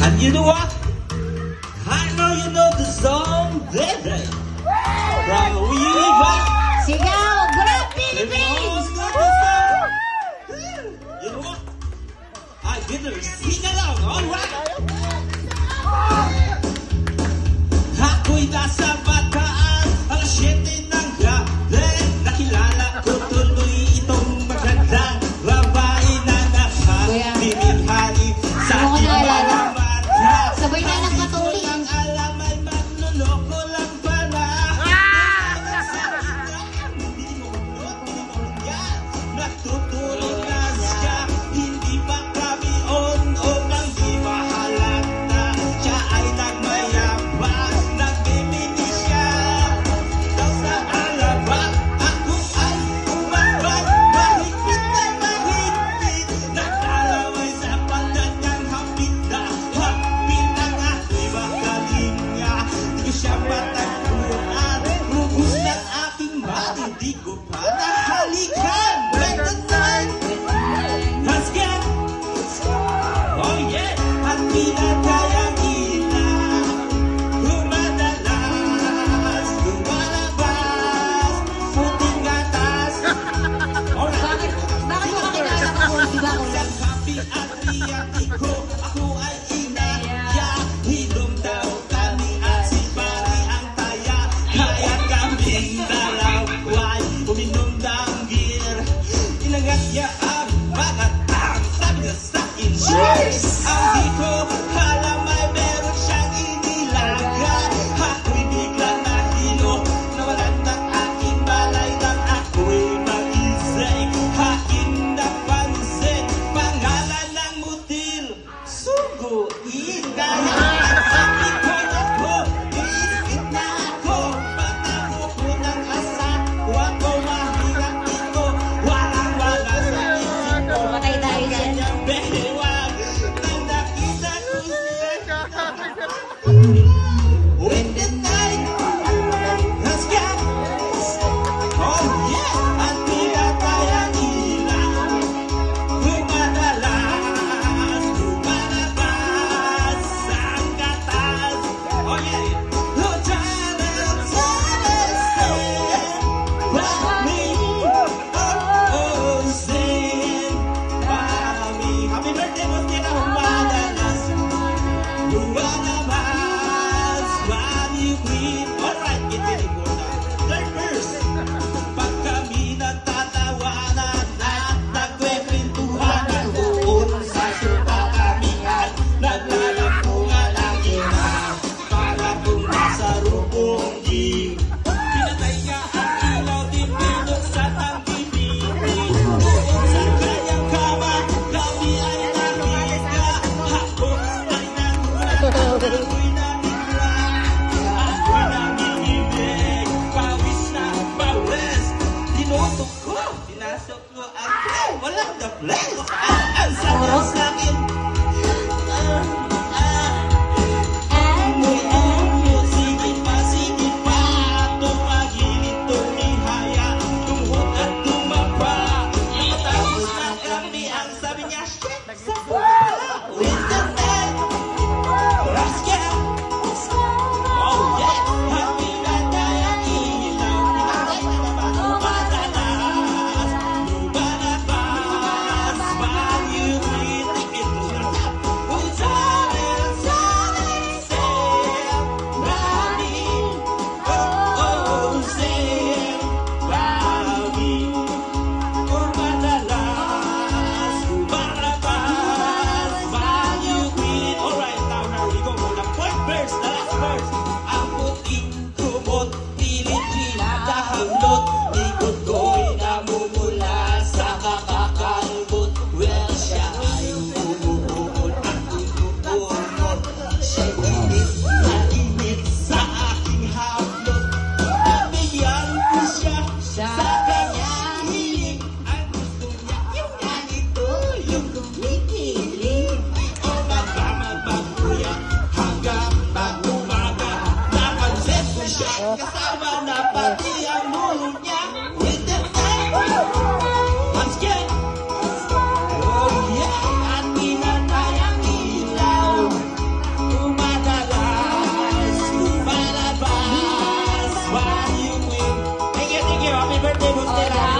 And you know what? I know you know the song, baby. From Viva. Sigaw! Grab Philippines! You know what? I didn't sing along, alright? Ako'y nasa bataan, alas 7 ng gabi. Nakilala ko tuloy itong magandang babae na nakabibihari sa Ano ko naalala? ibang mata. Sabay na nagpatuli. Ang alam ay magluloko lang pala. Hindi mo yan. Natutulog na siya. Hindi pa kami on nang di mahalata. Siya ay nagmayabang. Nagbibini siya. Daw sa alabang. Ako ay umabang. Mahigpit na mahigpit. Naglalaway sa pagkanyang hapit na hapit ang ako'y makaling niya. Di ko siya matagpuan. Lubos ng aking mati. Di ko pa nahalikan. When the night has get, oh yeah, at pinagayang ilaw. Lumadalas, lumalabas, puting gatas. Alright. Bakit mo kakilala ko? Di ba ako Sa lang? kapi at riyatiko, ako ay inaya. Hilom daw kami at si Pari ang taya. Kaya kaming dalaway, uminom ng beer. Inangat niya ang bagatang, sabi niya sa akin, cheers! Ang di ko alam ay meron siyang inilagan. Ako'y bigla nahilo, nawalan ng aking balay nang ako'y mag-isay. Aking napansin, pangalan ng mutil, suguin. Kaya ang sabi ko ako, iisip na ako. Patago ko ng asa, huwag ko mahirap dito. Walang-wala sa isip ko. Patay tayo dyan. Kanyang bewang, nang nakita ko siya. When the night has got, oh yeah, at pinatay ang ilaw. Lumadalas, lumalabas ang gatas. Oh yeah, happy birthday, Mustika. Lumadalas, lumalabas when you quit. Alright, kitinig ko na. Third verse. Pag kami nagtatawanan at nagkwekwentuhan, doon sa sopa kamihan, naglalampungan ang ina. Para kung nasa rupong gym. Pinatay niya ang ilaw, di pinuksan ang bibig. Doon sa kanyang kama, kami ay naghiga. Ako ay nagulat, ako'y namigla. Ako'y namimibig, pawis na pawis. Tinutok ko, pinasok ko ang play. Walang the play. Ang sabi sa akin. Amoy, sige pa. Tumagilid, tumihaya, tumuhod at tumapa. Matapos na kami, ang sabi niya, shit, sa buhay. With the night, rascal. Oh yeah, happy na tayong ilaw. Pinatay na naman ang madalas. Lumalabas, while you breathe, you, Queen. Thank you, thank you. Happy birthday, Boss Tela.